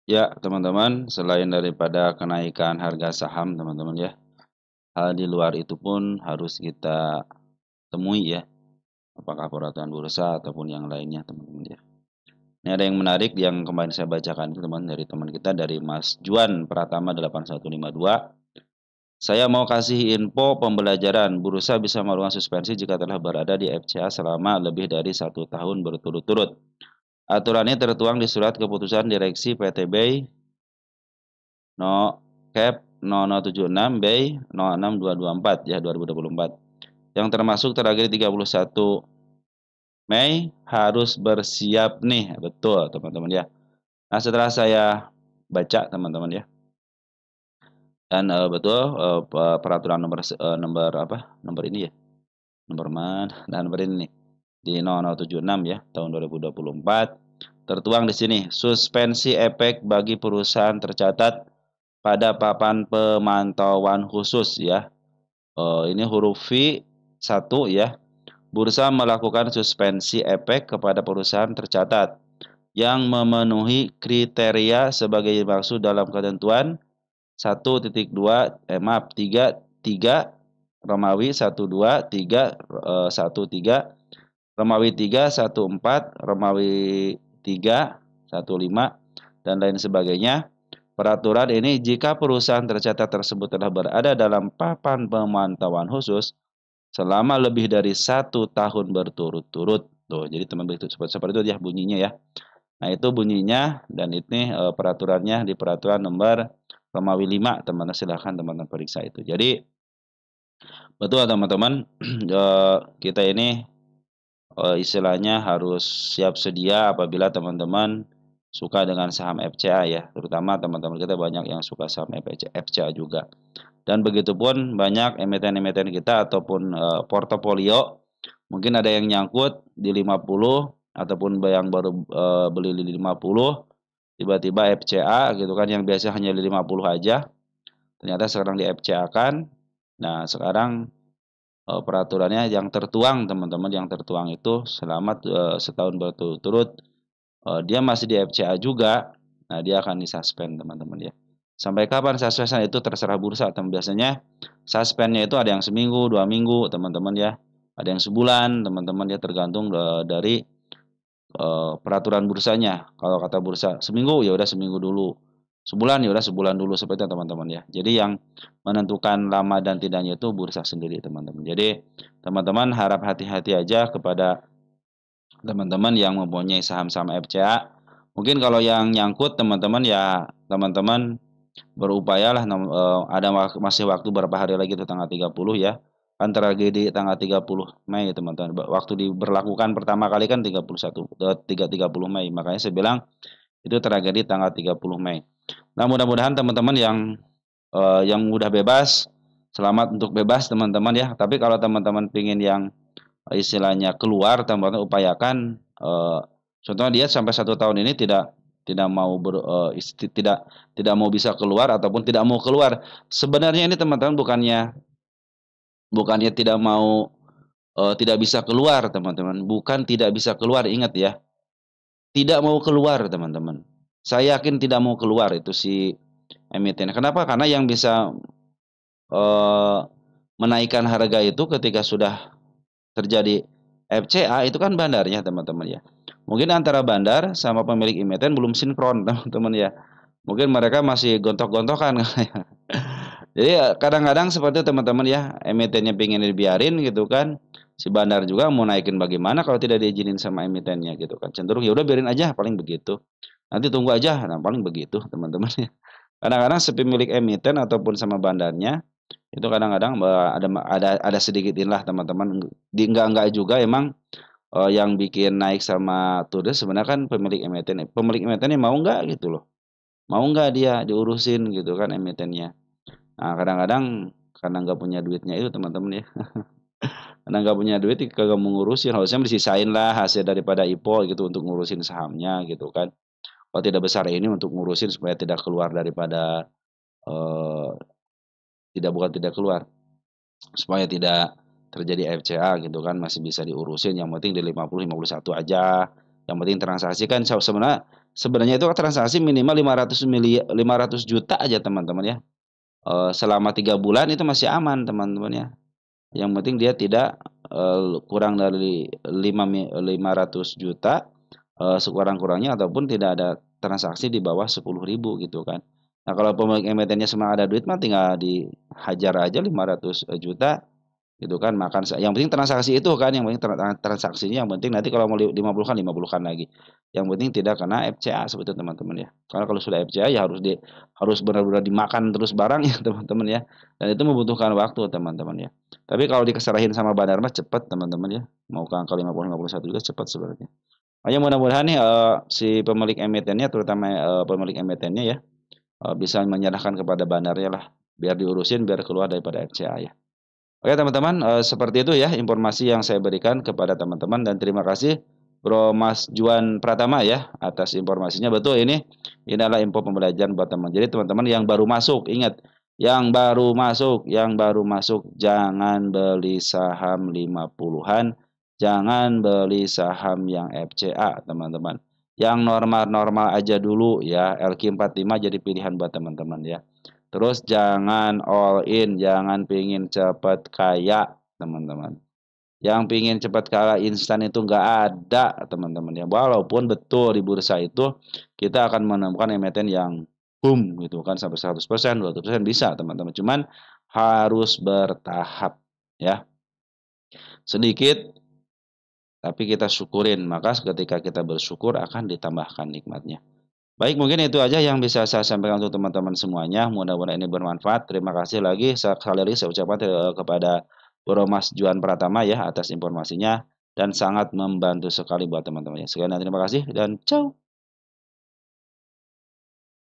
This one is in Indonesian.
Ya, teman-teman, selain daripada kenaikan harga saham, teman-teman ya, hal di luar itu pun harus kita temui ya, apakah peraturan bursa ataupun yang lainnya, teman-teman ya. Ini ada yang menarik yang kemarin saya bacakan teman dari teman kita dari Mas Juan Pratama 8152. Saya mau kasih info pembelajaran. Bursa bisa melakukan suspensi jika telah berada di FCA selama lebih dari 1 tahun berturut-turut. Aturannya tertuang di surat keputusan direksi PT BI No Cap 0076 Bay 06224 ya 2024 yang termasuk target 31 Mei harus bersiap nih, betul teman-teman ya. Nah, setelah saya baca teman-teman ya, dan betul peraturan nomor apa? Nomor ini ya. Nomor mana? Nah, nomor ini nih di 0076 ya tahun 2024 tertuang di sini suspensi efek bagi perusahaan tercatat pada papan pemantauan khusus ya. Ini huruf V 1 ya. Bursa melakukan suspensi efek kepada perusahaan tercatat yang memenuhi kriteria sebagai dimaksud dalam ketentuan 1.2 maaf 3 Romawi 12 3 13 Romawi 3 14 Romawi 3 15 dan lain sebagainya. Peraturan ini jika perusahaan tercatat tersebut telah berada dalam papan pemantauan khusus selama lebih dari 1 tahun berturut-turut. Tuh, jadi teman-teman itu seperti itu ya bunyinya ya. Nah, itu bunyinya dan ini peraturannya di peraturan nomor Romawi 5, teman-teman silahkan teman-teman periksa itu. Jadi betul teman-teman, kita ini istilahnya harus siap sedia apabila teman-teman suka dengan saham FCA ya, terutama teman-teman kita banyak yang suka saham FCA juga. Dan begitupun banyak emiten-emiten kita ataupun portofolio, mungkin ada yang nyangkut di 50 ataupun yang baru beli di 50, tiba-tiba FCA gitu kan yang biasa hanya di 50 aja, ternyata sekarang di FCA kan. Nah, sekarang peraturannya yang tertuang teman-teman yang tertuang itu selama setahun berturut-turut dia masih di FCA juga, nah dia akan disuspend teman-teman ya. Sampai kapan suspension itu terserah bursa, teman. Biasanya suspendnya itu ada yang seminggu, 2 minggu teman-teman ya, ada yang sebulan teman-teman ya tergantung dari peraturan bursanya. Kalau kata bursa seminggu ya udah seminggu dulu, sebulan ya udah sebulan dulu seperti itu teman-teman ya. Jadi yang menentukan lama dan tidaknya itu bursa sendiri teman-teman. Jadi teman-teman harap hati-hati aja kepada teman-teman yang mempunyai saham-saham FCA. Mungkin kalau yang nyangkut teman-teman ya teman-teman berupayalah ada masih waktu berapa hari lagi itu tanggal 30 ya. Kan tragedi tanggal 30 Mei teman-teman. Waktu diberlakukan pertama kali kan 31 30 Mei. Makanya saya bilang itu tragedi tanggal 30 Mei. Nah, mudah-mudahan teman-teman yang udah bebas selamat untuk bebas teman-teman ya. Tapi kalau teman-teman pingin yang istilahnya keluar, teman-teman upayakan contohnya dia sampai 1 tahun ini tidak mau tidak mau bisa keluar ataupun tidak mau keluar. Sebenarnya ini teman-teman bukannya bukannya tidak mau tidak bisa keluar teman-teman, bukan tidak bisa keluar, ingat ya. Tidak mau keluar teman-teman. Saya yakin tidak mau keluar itu si emiten. Kenapa? Karena yang bisa eh, menaikkan harga itu ketika sudah terjadi FCA itu kan bandarnya teman-teman ya. Mungkin antara bandar sama pemilik emiten belum sinkron teman-teman ya. Mungkin mereka masih gontok-gontokan. Jadi kadang-kadang seperti itu teman-teman ya, emitennya pengen dibiarin gitu kan. Si bandar juga mau naikin bagaimana kalau tidak diizinin sama emitennya gitu kan. Cenderung ya udah biarin aja paling begitu. Nanti tunggu aja, nah paling begitu teman-teman ya. Kadang-kadang si pemilik emiten ataupun sama bandarnya itu kadang-kadang ada sedikit inilah teman-teman di enggak juga emang yang bikin naik sama turis sebenarnya kan pemilik emitennya mau enggak gitu loh, mau enggak dia diurusin gitu kan emitennya. Nah, kadang-kadang karena nggak punya duitnya itu teman-teman ya, karena nggak punya duit kagak mau ngurusin, harusnya disisain lah hasil daripada IPO gitu untuk ngurusin sahamnya gitu kan. Kalau tidak besar ini untuk ngurusin supaya tidak keluar daripada eh, tidak keluar, supaya tidak terjadi FCA gitu kan, masih bisa diurusin, yang penting di 50 51 aja, yang penting transaksi kan sebenarnya sebenarnya itu transaksi minimal 500 juta aja teman-teman ya. Selama 3 bulan itu masih aman teman-teman ya. Yang penting dia tidak kurang dari 500 juta sekurang-kurangnya ataupun tidak ada transaksi di bawah 10.000 gitu kan. Nah, kalau pemilik emitennya semua ada duit mah tinggal dihajar aja 500 juta gitu kan, makan yang penting transaksi itu kan, yang penting transaksinya, yang penting nanti kalau mau 50-kan 50-kan lagi. Yang penting tidak kena FCA seperti itu teman-teman ya. Karena kalau sudah FCA ya harus benar-benar dimakan terus barang ya teman-teman ya. Dan itu membutuhkan waktu teman-teman ya. Tapi kalau dikeserahin sama bandar mah cepat teman-teman ya. Mau ke angka 50 51 juga cepat sebenarnya. Makanya mudah-mudahan nih si pemilik emitennya terutama pemilik emitennya ya bisa menyerahkan kepada bandarnya lah biar diurusin biar keluar daripada FCA ya. Oke teman-teman, seperti itu ya informasi yang saya berikan kepada teman-teman dan terima kasih Bro Mas Juan Pratama ya atas informasinya. Betul ini adalah info pembelajaran buat teman. Jadi teman-teman yang baru masuk, ingat yang baru masuk jangan beli saham 50-an, jangan beli saham yang FCA teman-teman. Yang normal-normal aja dulu ya, LQ45 jadi pilihan buat teman-teman ya. Terus jangan all in, jangan pingin cepat kaya, teman-teman. Yang pingin cepat kaya instan itu nggak ada, teman-teman ya. Walaupun betul di bursa itu kita akan menemukan emiten yang boom gitu kan sampai 100%, 200% bisa, teman-teman. Cuman harus bertahap ya. Sedikit tapi kita syukurin, maka ketika kita bersyukur akan ditambahkan nikmatnya. Baik, mungkin itu aja yang bisa saya sampaikan untuk teman-teman semuanya. Mudah-mudahan ini bermanfaat. Terima kasih lagi sekali lagi saya ucapkan kepada Bro Mas Juan Pratama ya atas informasinya dan sangat membantu sekali buat teman-teman ya. Sekian dan terima kasih dan ciao.